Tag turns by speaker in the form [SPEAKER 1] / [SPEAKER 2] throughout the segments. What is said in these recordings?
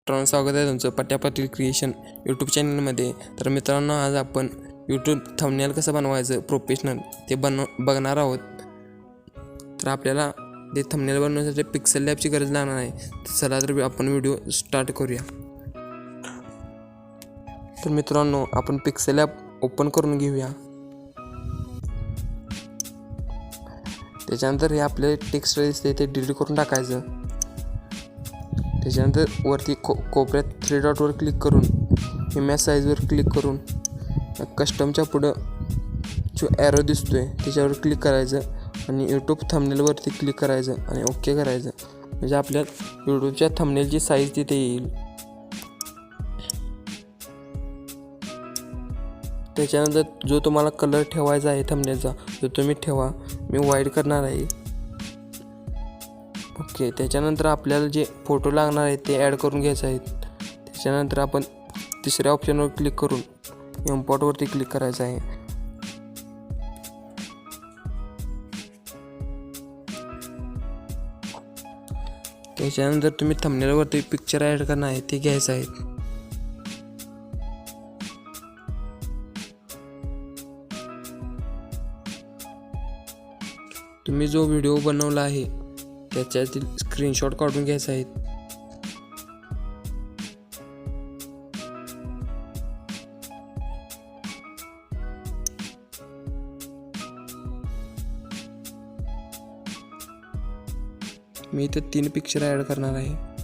[SPEAKER 1] मित्रांनो, स्वागत आहे तुमचं patyapatil क्रिएशन यूट्यूब चॅनलमध्ये। तर मित्रांनो, आज आपण यूट्यूब थंबनेल कसं बनवायचं प्रोफेशनल ते बघणार आहोत। तर आपल्याला ते थंबनेल बनवण्यासाठी पिक्सेल लॅबची गरज लागणार आहे। तर चला तर आपण व्हिडिओ स्टार्ट करूया। तर मित्रांनो, आपण पिक्सेल लॅब ओपन करून घेऊया। त्याच्यानंतर हे आपले टेक्स्ट दिसते ते डिलीट करून टाकायचं। त्याच्यानंतर वरती कोपऱ्यात 3 डॉटवर क्लिक करून इमेज साईजवर क्लिक करून कस्टमच्या पुढं जो ॲरो दिसतोय त्याच्यावर क्लिक करायचं आणि यूट्यूब थंबनेलवरती क्लिक करायचं आणि ओके करायचं। म्हणजे आपल्या यूट्यूबच्या थंबनेलची साईज तिथे येईल। त्याच्यानंतर जो तुम्हाला कलर ठेवायचा आहे थंबनेलचा तो तुम्ही ठेवा। मी व्हाईट करणार आहे। ओके, त्याच्यानंतर आपल्याला जे फोटो लागणार आहेत ते ॲड करून घ्यायचे आहेत। त्याच्यानंतर आपण तिसऱ्या ऑप्शनवर क्लिक करून इम्पोर्टवरती क्लिक करायचं आहे। त्याच्यानंतर तुम्ही थंबनेलवरती पिक्चर ॲड करणार आहे ते घ्यायचं आहे। तुम्ही जो व्हिडिओ बनवला आहे त्याच्यातील स्क्रीनशॉट काढून घ्यायचा आहे। मी इथे 3 पिक्चर ॲड करणार आहे।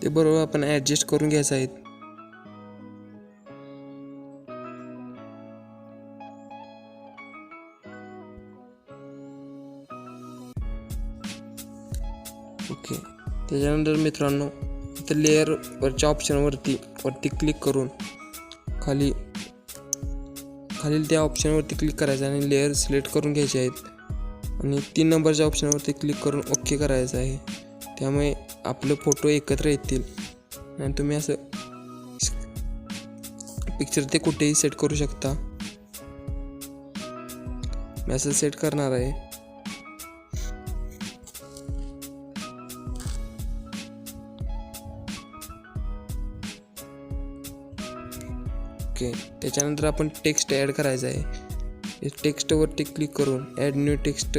[SPEAKER 1] ते बरोबर आपण ॲडजस्ट करून घ्यायचं आहे। ओके, त्याच्यानंतर मित्रांनो, इथं लेअरवरच्या ऑप्शनवरती क्लिक करून खालील त्या ऑप्शनवरती क्लिक करायचं आणि लेअर सिलेक्ट करून घ्यायचे आहेत आणि 3 नंबरच्या ऑप्शनवरती क्लिक करून ओके करायचं आहे। त्यामुळे आपले फोटो एकत्र येतील आणि तुम्ही असं पिक्चर ते कुठेही सेट करू शकता। मी असं सेट करणार आहे। ओके, त्याच्यानंतर आपण टेक्स्ट ॲड करायचं आहे। टेक्स्टवरती क्लिक करून ॲड न्यू टेक्स्ट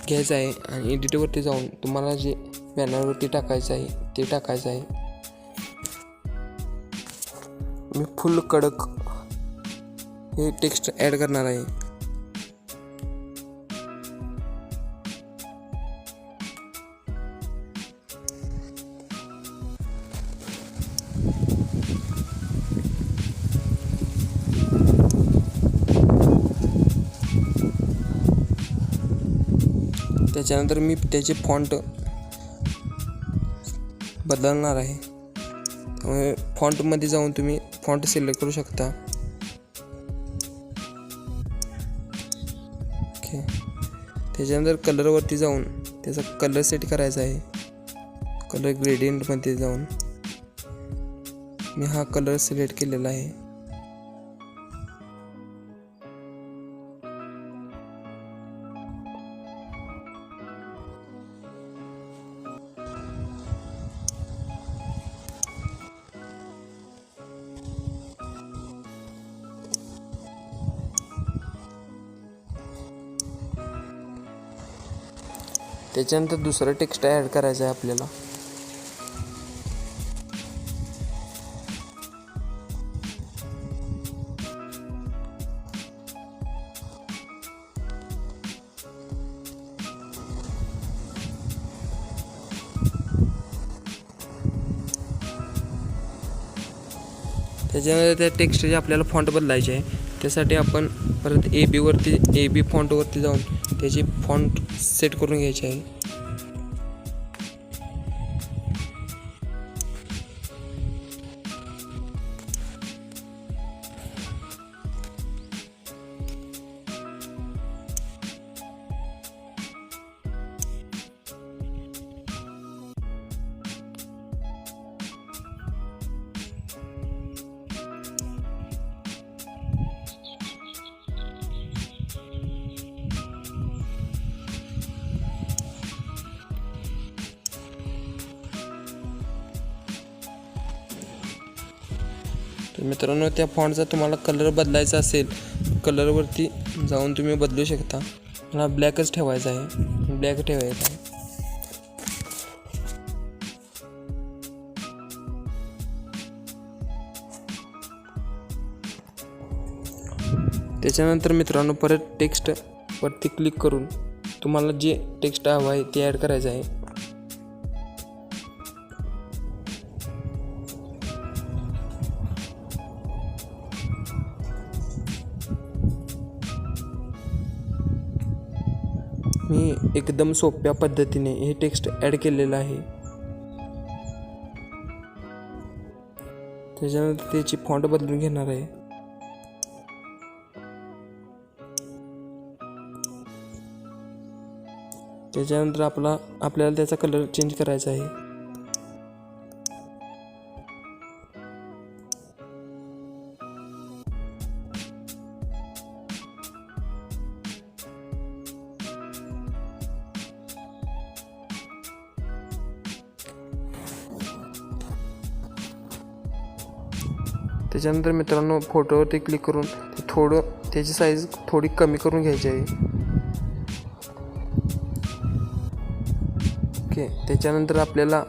[SPEAKER 1] घ्यायचं आहे आणि एडिटवरती जाऊन तुम्हाला जे बॅनरवरती टाकायचं आहे ते टाकायचं आहे। मी फुल कडक हे टेक्स्ट ॲड करणार आहे। त्याच्यानंतर मी त्याचे फॉन्ट बदलणार आहे। त्यामुळे फॉन्टमध्ये जाऊन तुम्ही फॉन्ट सिलेक्ट करू शकता। ओके, त्याच्यानंतर कलरवरती जाऊन त्याचा कलर सेट करायचा आहे। कलर ग्रेडियंटमध्ये जाऊन मी हा कलर सिलेक्ट केलेला आहे। त्याच्यानंतर दुसरं टेक्स्ट ॲड करायचं आहे आपल्याला। त्याच्यानंतर त्या टेक्स्टचे आपल्याला फॉन्ट बदलायचे आहे। त्यासाठी आपण परत ए बी फॉन्टवरती जाऊन त्याची फॉन्ट सेट करून घ्यायची आहे. तर मित्रांनो, त्या फॉन्टचा तुम्हाला कलर बदलायचा असेल, कलरवरती जाऊन तुम्ही बदलू शकता. मला ब्लॅकच ठेवायचा आहे, ब्लॅक ठेवायचा आहे. त्याच्यानंतर मित्रांनो, परत टेक्स्ट वरती क्लिक करून तुम्हाला जे टेक्स्ट हवं आहे ते ॲड करायचं आहे. मी एकदम सोप्या पद्धतीने हे टेक्स्ट ॲड केलेलं आहे. त्याच्यानंतर त्याची फॉन्ट बदलून घेणार आहे. त्याच्यानंतर आपल्याला त्याचा कलर चेंज करायचा आहे. त्याच्यानंतर मित्रांनो, फोटोवरती क्लिक करून त्याची साईज थोडी कमी करून घ्यायची आहे. ओके. त्याच्यानंतर आपल्याला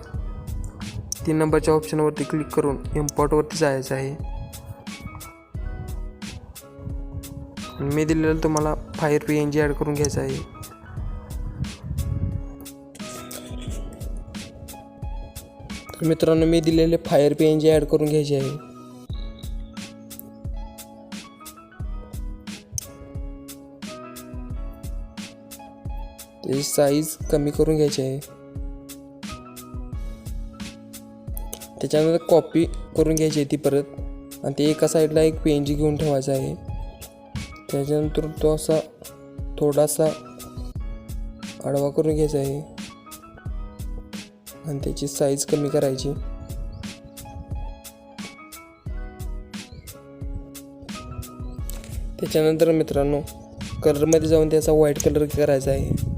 [SPEAKER 1] 3 नंबरच्या ऑप्शनवरती क्लिक करून इम्पोर्टवरती जायचं आहे. मी दिलेलं तुम्हाला फायर PNG ॲड करून घ्यायचं आहे. तर मित्रांनो, मी दिलेले फायर PNG ॲड करून घ्यायचे आहे. त्याची साईज कमी करून घ्यायची आहे. त्याच्यानंतर कॉपी करून घ्यायची आहे ती परत, आणि ते एका साईडला एक PNG घेऊन ठेवायचा आहे. त्याच्यानंतर तो असा थोडासा आडवा करून घ्यायचा आहे आणि त्याची साईज कमी करायची. त्याच्यानंतर मित्रांनो, कलरमध्ये जाऊन त्याचा व्हाईट कलर करायचा आहे.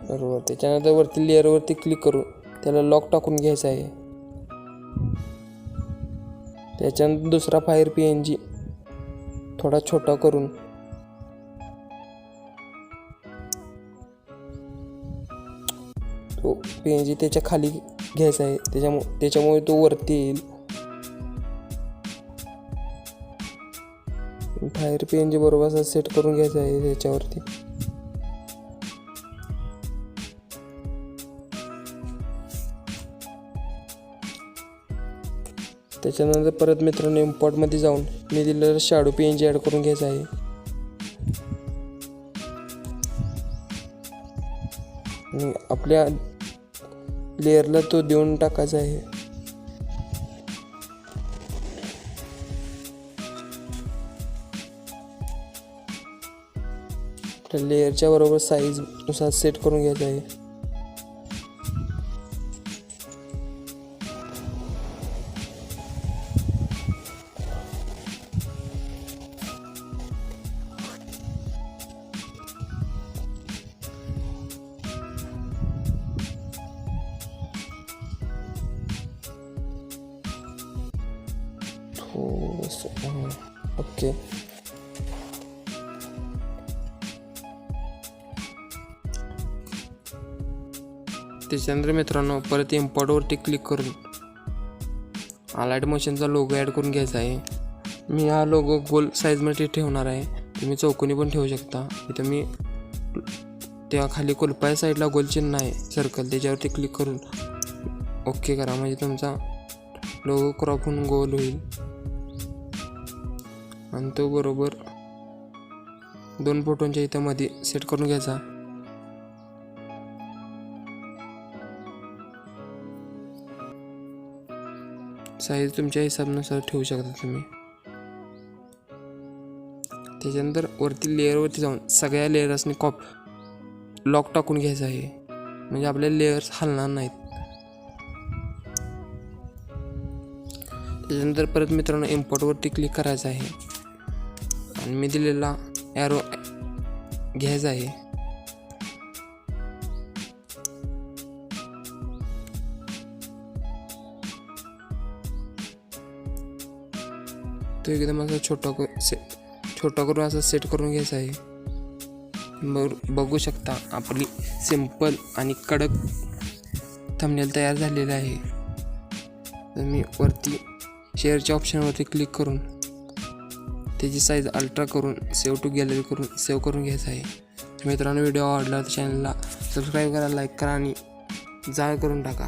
[SPEAKER 1] बरोबर. त्याच्यानंतर वरती लेअरवरती क्लिक करून त्याला लॉक टाकून घ्यायचा आहे. त्याच्यानंतर दुसरा फायर PNG थोडा छोटा करून तो PNG त्याच्या खाली घ्यायचा आहे. त्याच्यामुळे तो वरती येईल. फायर PNG बरोबर असा सेट करून घ्यायचा आहे त्याच्यावरती. त्याच्यानंतर परत मित्रांनो, इम्पोर्टमध्ये जाऊन मी दिलेलं शॅडो PNG ॲड करून घ्यायचं आहे. आणि आपल्या लेअरला तो देऊन टाकायचा आहे. त्या लेअरच्या बरोबर साईजनुसार सेट करून घ्यायचं आहे. ओके. त्याच्यानंतर मित्रांनो परत इम्पोर्टवरती क्लिक करून अलाइट मोशनचा लोगो ॲड करून घ्यायचा आहे. मी हा लोगो गोल साईजमध्ये ठेवणार आहे. तुम्ही चौकोनी पण ठेवू शकता. इथं मी त्या खाली कुलपाय साईडला गोल चिन्ह आहे सर्कल, त्याच्यावरती क्लिक करून ओके करा. म्हणजे तुमचा लोगो क्रॉप होऊन गोल होईल आणि तो बरोबर 2 फोटोंच्या इथं मध्ये सेट करून घ्यायचा. साईज तुमच्या हिसाबानुसार ठेवू शकता तुम्ही. त्याच्यानंतर वरती लेअरवरती जाऊन सगळ्या लेअर्सनी लॉक टाकून घ्यायचा आहे, म्हणजे आपले लेअर्स हलणार नाहीत. त्याच्यानंतर परत मित्रांनो इम्पोर्टवरती क्लिक करायचं आहे आणि मी दिलेला ॲरो घ्यायचा आहे. तो एकदम असा छोटा करून असं सेट करून घ्यायचा आहे. बघू शकता आपली सिंपल आणि कडक थंबनेल तयार झालेला आहे. तर मी वरती शेअरच्या ऑप्शनवरती क्लिक करून त्याची साईज अल्ट्रा करून सेव्ह टू गॅलरी करून सेव्ह करून घ्यायचा आहे. मित्रांनो व्हिडिओ आवडला तर चॅनलला सबस्क्राईब करा, लाईक करा आणि जाळ करून टाका.